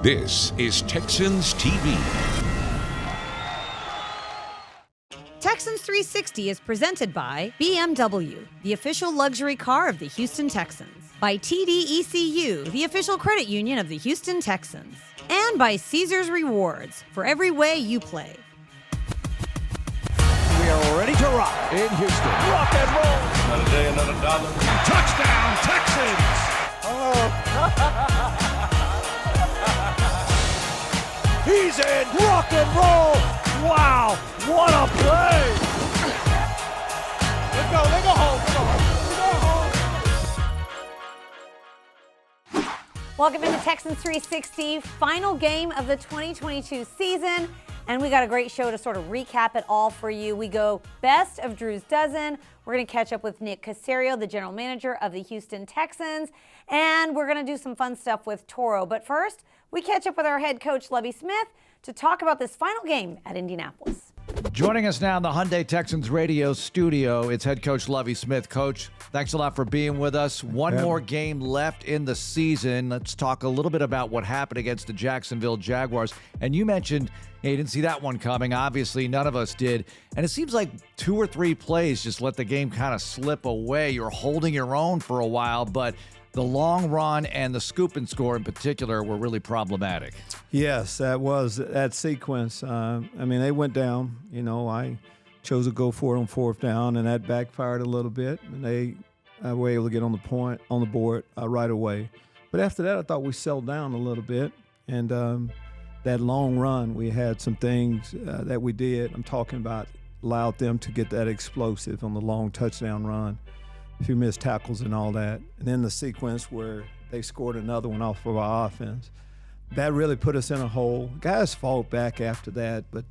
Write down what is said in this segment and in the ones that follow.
This is Texans TV. Texans 360 is presented by BMW, the official luxury car of the Houston Texans. By TDECU, the official credit union of the Houston Texans. And by Caesars Rewards, for every way you play. We are ready to rock in Houston. Rock and roll. Another day, another dollar. Touchdown, Texans. He's in. Rock and roll. Wow, what a play. Let's go home. Welcome into Texans 360, final game of the 2022 season. And we got a great show to sort of recap it all for you. We go best of Drew's dozen. We're going to catch up with Nick Caseiro, the general manager of the Houston Texans. And we're going to do some fun stuff with Toro. But first, we catch up with our head coach, Lovie Smith, to talk about this final game at Indianapolis. Joining us now in the Hyundai Texans radio studio, it's head coach Lovie Smith. Coach, thanks a lot for being with us. One more game left in the season. Let's talk a little bit about what happened against the Jacksonville Jaguars. And you mentioned you didn't see that one coming. Obviously, none of us did. And it seems like 2 or 3 plays just let the game kind of slip away. You're holding your own for a while, but the long run and the scoop and score in particular were really problematic. Yes, that sequence. They went down. I chose to go for it on 4th down, and that backfired a little bit. And they were able to get on the board right away. But after that, I thought we settled down a little bit. And that long run, we had some things that we did. I'm talking about allowed them to get that explosive on the long touchdown run. A few missed tackles and all that. And then the sequence where they scored another one off of our offense. That really put us in a hole. Guys fought back after that, but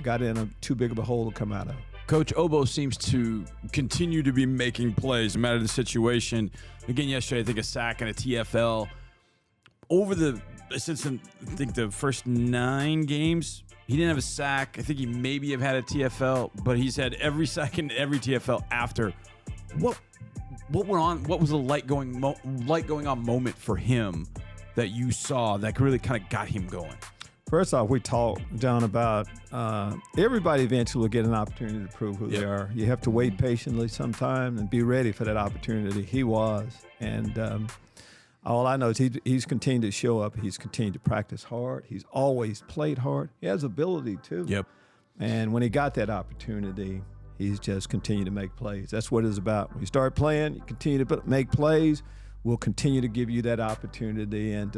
got in too big of a hole to come out of. Coach Obo seems to continue to be making plays no matter the situation. Again, yesterday, I think a sack and a TFL. Since I think the first 9 games, he didn't have a sack. I think he maybe have had a TFL, but he's had every sack and every TFL after. What went on? What was the light going on moment for him that you saw that really kind of got him going? First off, we talked, John, about everybody eventually will get an opportunity to prove who they are. You have to wait patiently sometime and be ready for that opportunity. He was. And all I know is he's continued to show up. He's continued to practice hard. He's always played hard. He has ability, too. Yep. And when he got that opportunity, he's just continued to make plays. That's what it's about. When you start playing, you continue to make plays. We'll continue to give you that opportunity. And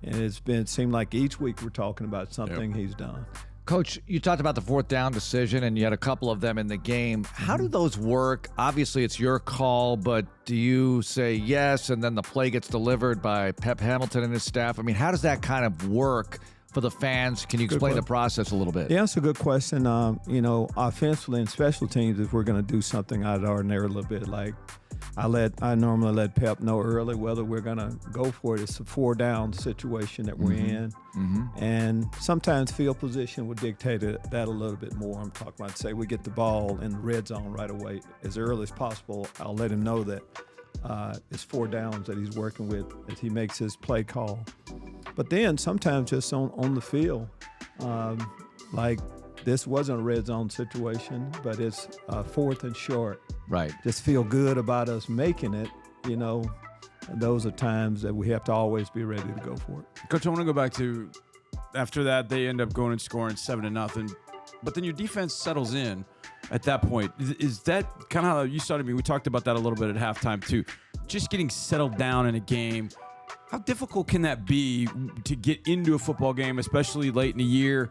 it seemed like each week we're talking about something he's done. Coach, you talked about the 4th down decision, and you had a couple of them in the game. How do those work? Obviously, it's your call, but do you say yes, and then the play gets delivered by Pep Hamilton and his staff? I mean, how does that kind of work for the fans? Can you explain the process a little bit? Yeah, that's a good question. Offensively and special teams, if we're going to do something out of the ordinary a little bit, like I normally let Pep know early whether we're going to go for it. It's a 4-down situation that we're in. Mm-hmm. And sometimes field position would dictate that a little bit more. I'm talking about, say, we get the ball in the red zone right away. As early as possible, I'll let him know that it's 4 downs that he's working with as he makes his play call. But then sometimes just on the field, like this wasn't a red zone situation, but it's 4th and short. Right. Just feel good about us making it, Those are times that we have to always be ready to go for it. Coach, I want to go back to after that, they end up going and scoring 7-0. But then your defense settles in at that point. Is that kind of how you started me? We talked about that a little bit at halftime too. Just getting settled down in a game. How difficult can that be to get into a football game, especially late in the year?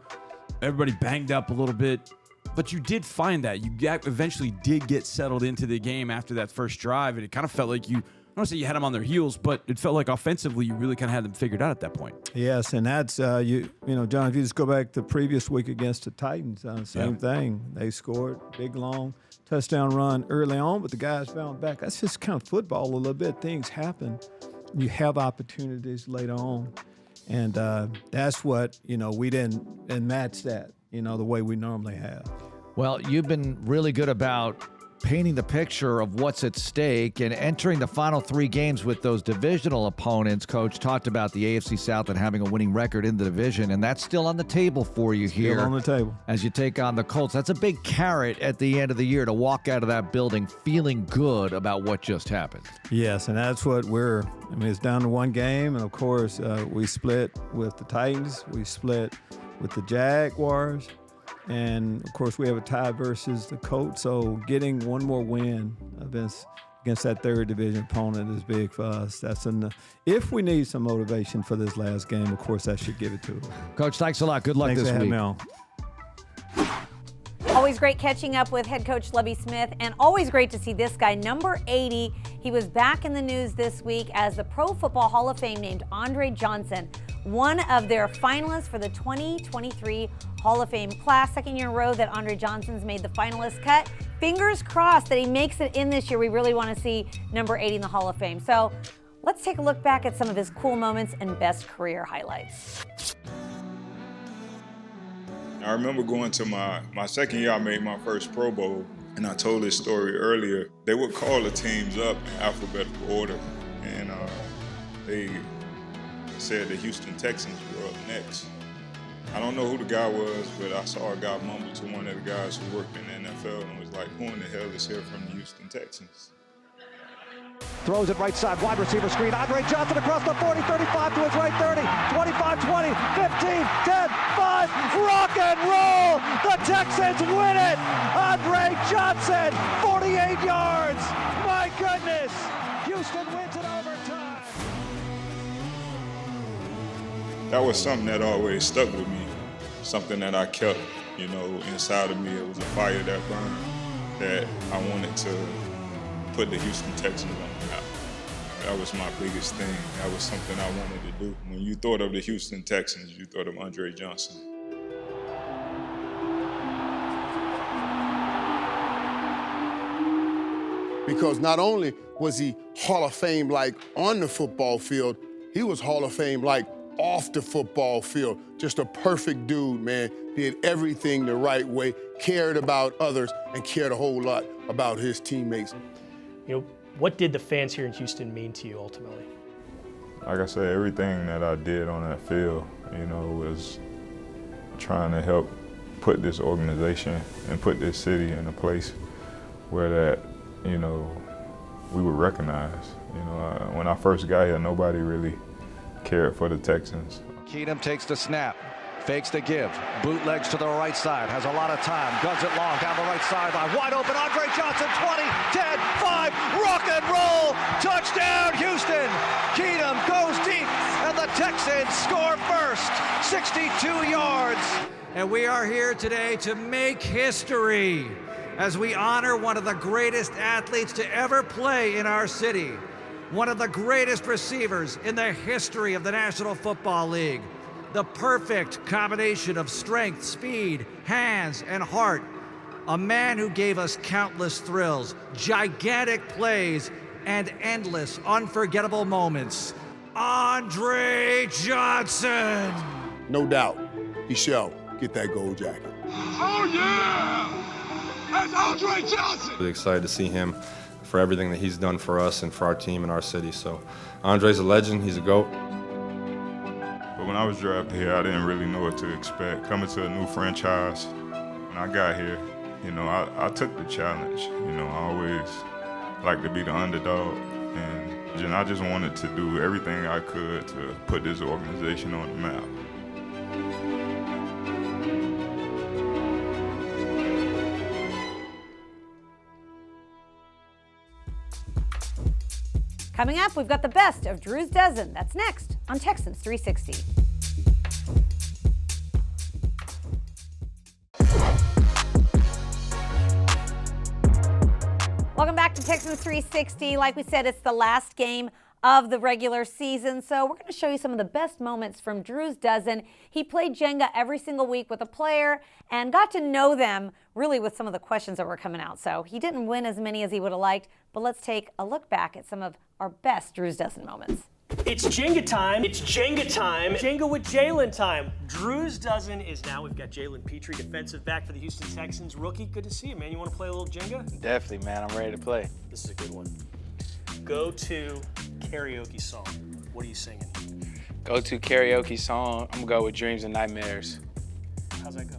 Everybody banged up a little bit, but you did find that. You eventually did get settled into the game after that first drive, and it kind of felt like I don't want to say you had them on their heels, but it felt like offensively you really kind of had them figured out at that point. Yes, and that's, John, if you just go back the previous week against the Titans, same thing. They scored big, long touchdown run early on, but the guys found back. That's just kind of football a little bit. Things happen. You have opportunities later on. And that's what, we didn't match that, the way we normally have. Well, you've been really good about painting the picture of what's at stake and entering the final 3 games with those divisional opponents. Coach talked about the AFC South and having a winning record in the division, and that's still on the table for you here. Still on the table. As you take on the Colts. That's a big carrot at the end of the year to walk out of that building feeling good about what just happened. Yes, and that's what it's down to 1 game, and of course, we split with the Titans. We split with the Jaguars. And, of course, we have a tie versus the Colts, so getting one more win against that third division opponent is big for us. That's enough. If we need some motivation for this last game, of course, that should give it to us. Coach, thanks a lot. Good luck Thanks this for having week. me on. Always great catching up with head coach Lovie Smith, and always great to see this guy, number 80. He was back in the news this week as the Pro Football Hall of Fame named Andre Johnson one of their finalists for the 2023 Hall of Fame class. 2nd year in a row that Andre Johnson's made the finalist cut. Fingers crossed that he makes it in this year. We really want to see number 80 in the Hall of Fame. So let's take a look back at some of his cool moments and best career highlights. I remember going to my 2nd year, I made my first Pro Bowl, and I told this story earlier. They would call the teams up in alphabetical order, and they said the Houston Texans were up next. I don't know who the guy was, but I saw a guy mumble to one of the guys who worked in the NFL and was like, who in the hell is here from the Houston Texans? Throws it right side, wide receiver screen. Andre Johnson across the 40, 35 to his right 30, 25, 20, 15, 10, 5. Rock and roll! The Texans win it! Andre Johnson, 48 yards! My goodness! Houston wins it overtime! That was something that always stuck with me, something that I kept, inside of me. It was a fire that burned, that I wanted to put the Houston Texans on the map. That was my biggest thing. That was something I wanted to do. When you thought of the Houston Texans, you thought of Andre Johnson. Because not only was he Hall of Fame like on the football field, he was Hall of Fame like off the football field. Just a perfect dude, man. Did everything the right way, cared about others, and cared a whole lot about his teammates. What did the fans here in Houston mean to you ultimately? Like I said, everything that I did on that field, was trying to help put this organization and put this city in a place where that, we were recognized. When I first got here, nobody really cared for the Texans. Keenum takes the snap, fakes the give, bootlegs to the right side, has a lot of time, guns it long down the right sideline, wide open, Andre Johnson, 20, 10, 5, rock and roll, touchdown Houston! Keenum goes deep, and the Texans score first, 62 yards. And we are here today to make history as we honor one of the greatest athletes to ever play in our city. One of the greatest receivers in the history of the National Football League. The perfect combination of strength, speed, hands, and heart. A man who gave us countless thrills, gigantic plays, and endless unforgettable moments. Andre Johnson! No doubt, he shall get that gold jacket. Oh yeah! That's Andre Johnson! Really excited to see him for everything that he's done for us and for our team and our city. So Andre's a legend, he's a GOAT. But when I was drafted here, I didn't really know what to expect. Coming to a new franchise, when I got here, I took the challenge. I always like to be the underdog. And I just wanted to do everything I could to put this organization on the map. Coming up, we've got the best of Drew's Dozen. That's next on Texans 360. Welcome back to Texans 360. Like we said, it's the last game of the regular season, so we're going to show you some of the best moments from Drew's Dozen. He played Jenga every single week with a player and got to know them really with some of the questions that were coming out. So he didn't win as many as he would have liked, but let's take a look back at some of our best Drew's Dozen moments. It's Jenga time. It's Jenga time. Jenga with Jalen time. Drew's dozen is now. We've got Jalen Petrie, defensive back for the Houston Texans. Rookie, good to see you, man. You want to play a little Jenga? Definitely, man. I'm ready to play. This is a good one. Go-to karaoke song. What are you singing? Go-to karaoke song, I'm gonna go with Dreams and Nightmares. How's that go?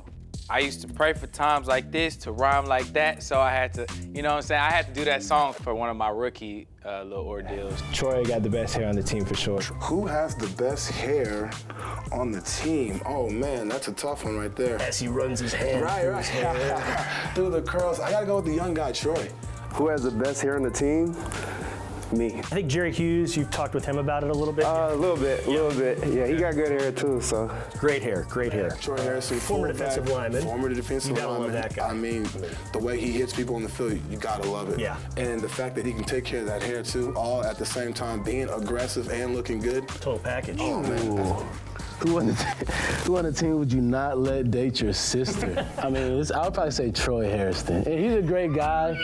I used to pray for times like this to rhyme like that, so I had to, you know what I'm saying? I had to do that song for one of my rookie little ordeals. Troy got the best hair on the team for sure. Who has the best hair on the team? Oh man, that's a tough one right there. As he runs his hand through his hair. Through the curls. I gotta go with the young guy, Troy. Who has the best hair on the team? Me. I think Jerry Hughes, you've talked with him about it a little bit. A little bit. Yeah, he got good hair too, so. Great hair. Troy Harrison, former defensive lineman. Former defensive lineman. You gotta love that guy. I mean, the way he hits people on the field, you gotta love it. Yeah. And the fact that he can take care of that hair too, all at the same time, being aggressive and looking good. Total package. Oh man. Who on the team would you not let date your sister? I mean, I would probably say Troy Harrison. And he's a great guy,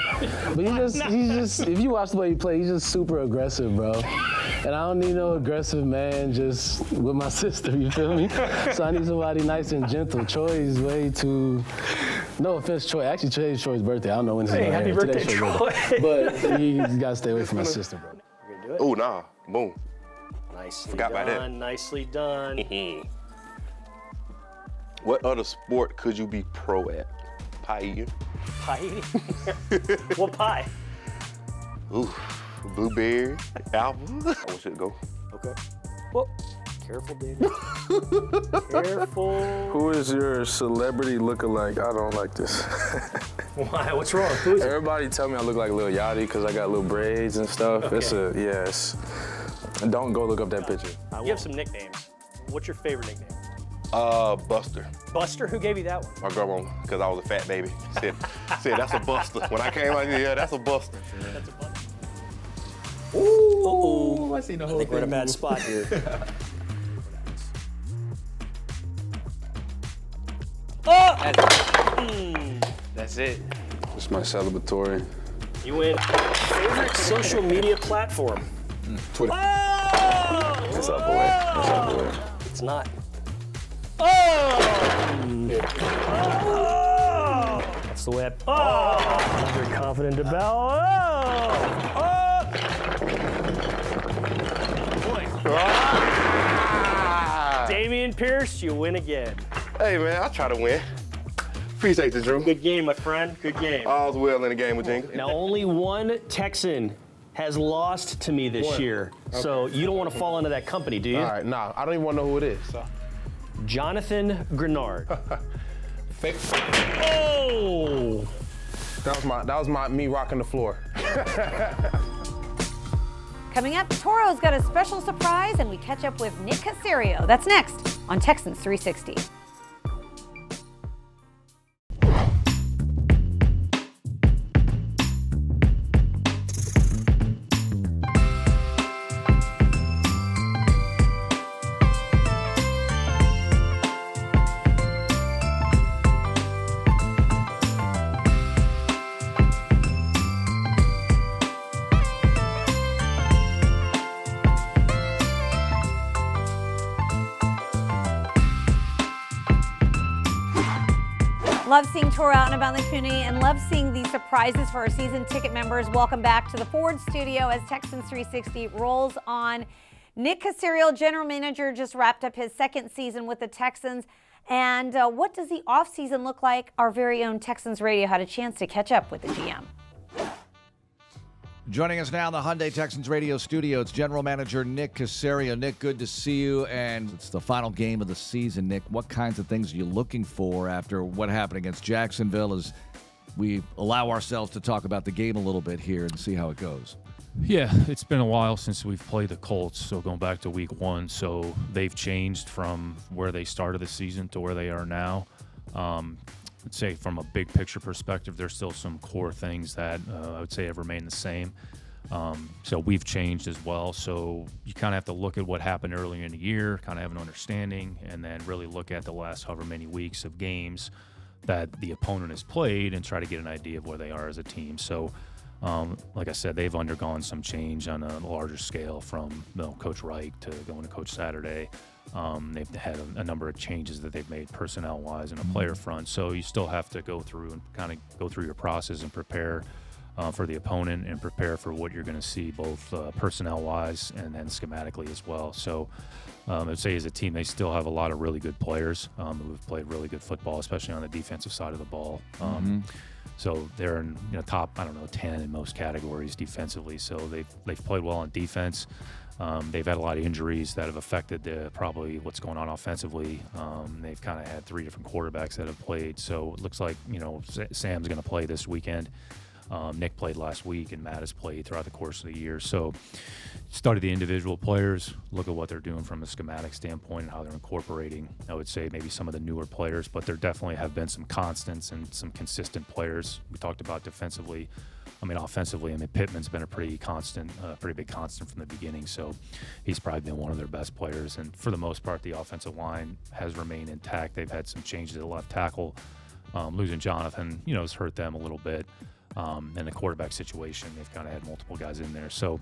but he's just, if you watch the way he plays, he's just super aggressive, bro. And I don't need no aggressive man just with my sister, you feel me? So I need somebody nice and gentle. Troy is way too, no offense, Troy. Actually, today's Troy's birthday. I don't know when his happy birthday, Troy. But he's got to stay away from my sister, bro. You gonna do it? Oh, nah. Boom. Nicely Forgot done. about that. Nicely done. What other sport could you be pro at? Pie eating? Pie eating? What pie? Ooh, blueberry, apple. I wish it'd go. Okay. Well, careful, dude. Careful. Who is your celebrity lookalike? I don't like this. Why? What's wrong? Who is it? Everybody tell me I look like Lil Yachty because I got little braids and stuff. Okay. Yes. And don't go look up that picture. You have some nicknames. What's your favorite nickname? Buster. Buster? Who gave you that one? My grandma, because I was a fat baby, said that's a Buster. When I came out here, yeah, that's a Buster. That's a Buster. Ooh, I seen the whole I think we're in a bad spot here. That's it. It's my celebratory. You win. Favorite social media platform? Twitter. Oh! It's up away. It's up away. It's not. Oh! That's the way I'm very confident about. Damian Pierce, you win again. Hey, man, I try to win. Appreciate you, Drew. Good game, my friend. Good game. All's well in the game with Jenga. Now, only one Texan has lost to me this year. Okay. So you don't want to fall into that company, do you? All right, nah, I don't even want to know who it is. So. Jonathan Grenard. Fake. Oh! That was me rocking the floor. Coming up, Toro's got a special surprise, and we catch up with Nick Caseiro. That's next on Texans 360. Love seeing Toro out and about in the community and love seeing these surprises for our season ticket members. Welcome back to the Ford Studio as Texans 360 rolls on. Nick Caseiro, general manager, just wrapped up his second season with the Texans. And what does the offseason look like? Our very own Texans Radio had a chance to catch up with the GM. Joining us now in the Hyundai Texans Radio studio, it's General Manager Nick Caseiro. Nick, good to see you, and it's the final game of the season. Nick, what kinds of things are you looking for after what happened against Jacksonville as we allow ourselves to talk about the game a little bit here and see how it goes? Yeah, it's been a while since we've played the Colts, so going back to week one. So they've changed from where they started the season to where they are now. I'd say from a big picture perspective, there's still some core things that I would say have remained the same. So we've changed as well. So you kind of have to look at what happened earlier in the year, kind of have an understanding, and then really look at the last however many weeks of games that the opponent has played and try to get an idea of where they are as a team. So Like I said, they've undergone some change on a larger scale from Coach Reich to going to Coach Saturday. They've had a number of changes that they've made personnel-wise and a player front. So you still have to go through and kind of go through your process and prepare for the opponent and prepare for what you're going to see both personnel-wise and then schematically as well. So I'd say as a team, they still have a lot of really good players who've played really good football, especially on the defensive side of the ball. So they're in top, 10 in most categories defensively. So they've played well on defense. They've had a lot of injuries that have affected probably what's going on offensively. They've kind of had 3 different quarterbacks that have played. So it looks like, Sam's going to play this weekend. Nick played last week, and Matt has played throughout the course of the year. So study the individual players, look at what they're doing from a schematic standpoint and how they're incorporating, I would say, maybe some of the newer players. But there definitely have been some constants and some consistent players. We talked about defensively. Offensively, Pittman's been a pretty big constant from the beginning. So he's probably been one of their best players. And for the most part, the offensive line has remained intact. They've had some changes at the left tackle. Losing Jonathan, has hurt them a little bit. And the quarterback situation, they've kind of had multiple guys in there. So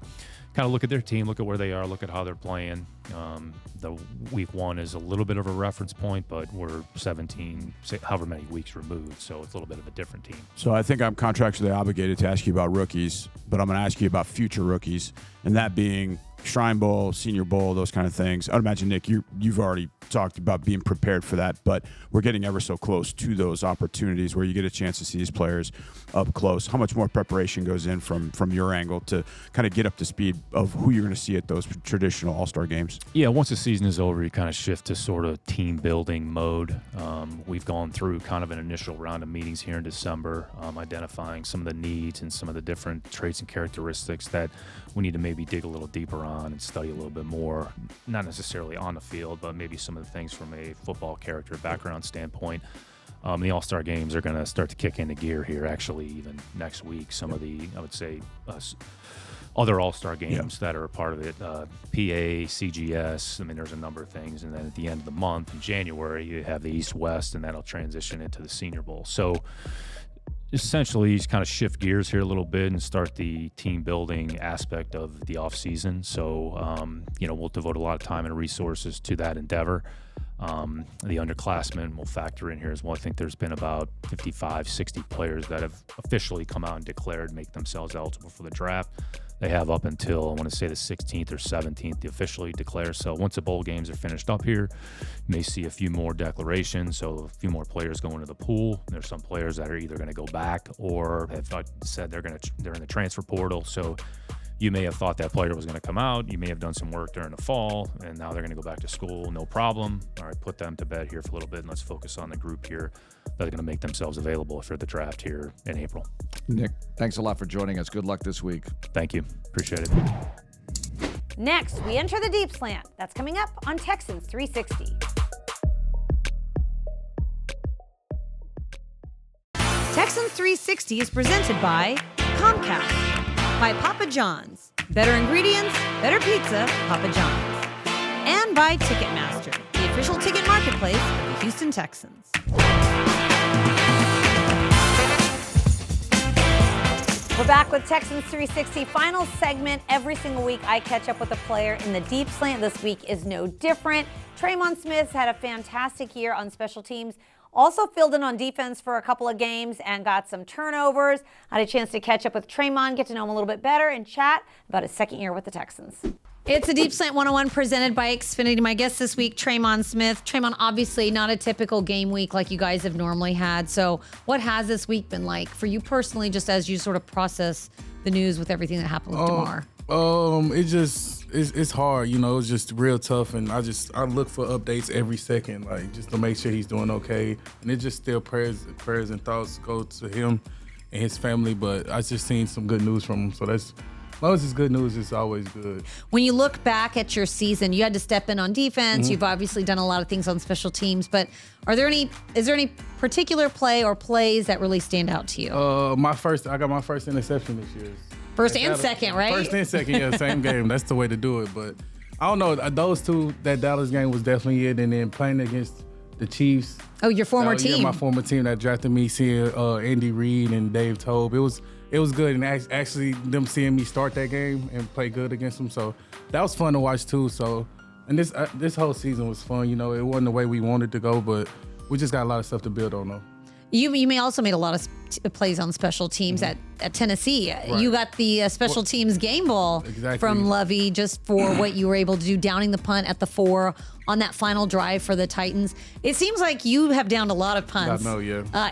kind of look at their team, look at where they are, look at how they're playing. The week 1 is a little bit of a reference point, but we're 17, however many weeks removed, so it's a little bit of a different team. So I think I'm contractually obligated to ask you about rookies, but I'm going to ask you about future rookies, and that being Shrine Bowl, Senior Bowl, those kind of things. I'd imagine, Nick, you've already talked about being prepared for that, but we're getting ever so close to those opportunities where you get a chance to see these players up close. How much more preparation goes in from your angle to kind of get up to speed of who you're going to see at those traditional All-Star games? Yeah, once the season is over, you kind of shift to sort of team building mode. We've gone through kind of an initial round of meetings here in December, identifying some of the needs and some of the different traits and characteristics that we need to maybe dig a little deeper on and study a little bit more, not necessarily on the field, but maybe some of the things from a football character background standpoint. The All-Star games are going to start to kick into gear here, actually, even next week. Some of the, I would say, other All-Star games that are a part of it, PA, CGS, there's a number of things. And then at the end of the month, in January, you have the East-West, and that'll transition into the Senior Bowl. So essentially, you just kind of shift gears here a little bit and start the team building aspect of the offseason. So, we'll devote a lot of time and resources to that endeavor. The underclassmen will factor in here as well. I think there's been about 55, 60 players that have officially come out and declared make themselves eligible for the draft. They have up until, I want to say, the 16th or 17th to officially declare. So once the bowl games are finished up here, you may see a few more declarations, so a few more players go into the pool. There's some players that are either going to go back or have said they're in the transfer portal. So you may have thought that player was going to come out. You may have done some work during the fall, and now they're going to go back to school. No problem. All right, put them to bed here for a little bit, and let's focus on the group here that are going to make themselves available for the draft here in April. Nick, thanks a lot for joining us. Good luck this week. Thank you. Appreciate it. Next, we enter the deep slant. That's coming up on Texans 360. Texans 360 is presented by Comcast, by Papa John's. Better ingredients, better pizza, Papa John's. And by Ticketmaster, the official ticket marketplace of the Houston Texans. We're back with Texans 360 final segment. Every single week I catch up with a player in the deep slant. This week is no different. Traymon Smith had a fantastic year on special teams. Also filled in on defense for a couple of games and got some turnovers. I had a chance to catch up with Traymon, get to know him a little bit better, and chat about his second year with the Texans. It's a Deep Slant 101 presented by Xfinity. My guest this week, Traymon Smith. Traymon, obviously not a typical game week like you guys have normally had. So what has this week been like for you personally, just as you sort of process the news with everything that happened with DeMar? It's hard, it's just real tough, and I look for updates every second, like just to make sure he's doing okay. And it just still prayers and thoughts go to him and his family, but I just seen some good news from him, so that's, as long as it's good news, it's always good. When you look back at your season, you had to step in on defense. Mm-hmm. You've obviously done a lot of things on special teams, but is there any particular play or plays that really stand out to you? I got my first interception this year. First and second, right? First and second, yeah, same game. That's the way to do it. But I don't know. Those two, that Dallas game was definitely it. And then playing against the Chiefs. Oh, your former team. Yeah, my former team that drafted me, seeing Andy Reid and Dave Tobe. It it was good. And actually them seeing me start that game and play good against them. So that was fun to watch too. So, and this whole season was fun. You know, it wasn't the way we wanted to go, but we just got a lot of stuff to build on though. You may also made a lot of plays on special teams at Tennessee. Right. You got the special teams game ball from Lovie just for what you were able to do, downing the punt at the 4 on that final drive for the Titans. It seems like you have downed a lot of punts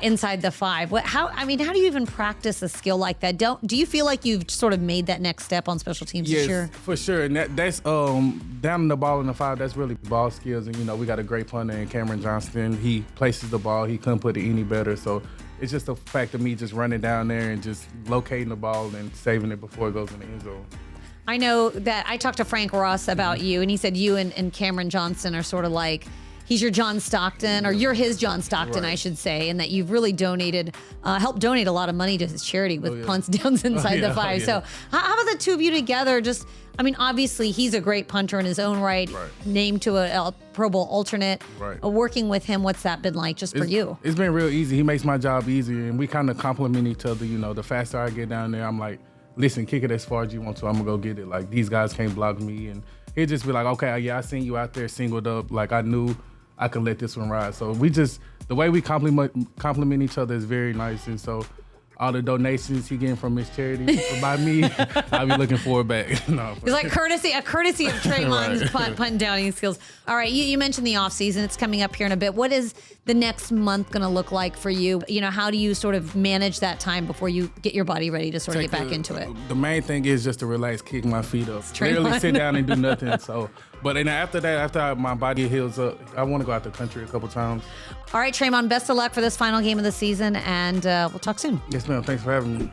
inside the 5. How do you even practice a skill like that? Do you feel like you've sort of made that next step on special teams this year? For sure. And that's downing the ball in the 5, that's really ball skills. And, you know, we got a great punter in Cameron Johnson. He places the ball. He couldn't put it any better. So it's just the fact of me just running down there and just locating the ball and saving it before it goes in the end zone. I know that I talked to Frank Ross about you, and he said you and Cameron Johnson are sort of like, he's your John Stockton, or you're his John Stockton, I should say, and that you've really helped donate a lot of money to his charity with punts downs inside the 5. So how about the two of you together? Just, I mean, obviously he's a great punter in his own right, named to a Pro Bowl alternate. Working with him, what's that been like just for you? It's been real easy. He makes my job easier, and we kind of complement each other. You know, the faster I get down there, I'm like, listen, kick it as far as you want to. I'm going to go get it. Like, these guys can't block me. And he'd just be like, okay, yeah, I seen you out there singled up. Like, I knew I could let this one ride. So the way we compliment each other is very nice. And so all the donations he getting from his charity by me, I'll be looking for it back. It's like a courtesy of Traymon's punt downing skills. All right, you mentioned the offseason. It's coming up here in a bit. What is the next month going to look like for you? You know, how do you sort of manage that time before you get your body ready to sort of get back into it? The main thing is just to relax, kick my feet up. Literally sit down and do nothing. So, but then after my body heals up, I want to go out the country a couple times. All right, Traymon, best of luck for this final game of the season, and we'll talk soon. Yes, ma'am. Thanks for having me.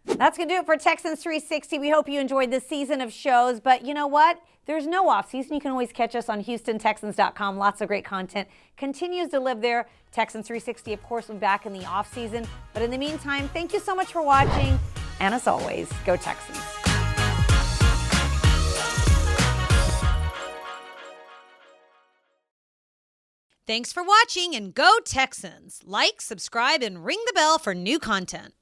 That's going to do it for Texans 360. We hope you enjoyed this season of shows, but you know what? There's no off-season. You can always catch us on HoustonTexans.com. Lots of great content continues to live there. Texans 360, of course, will be back in the off-season. But in the meantime, thank you so much for watching. And as always, go Texans. Thanks for watching, and go Texans. Like, subscribe, and ring the bell for new content.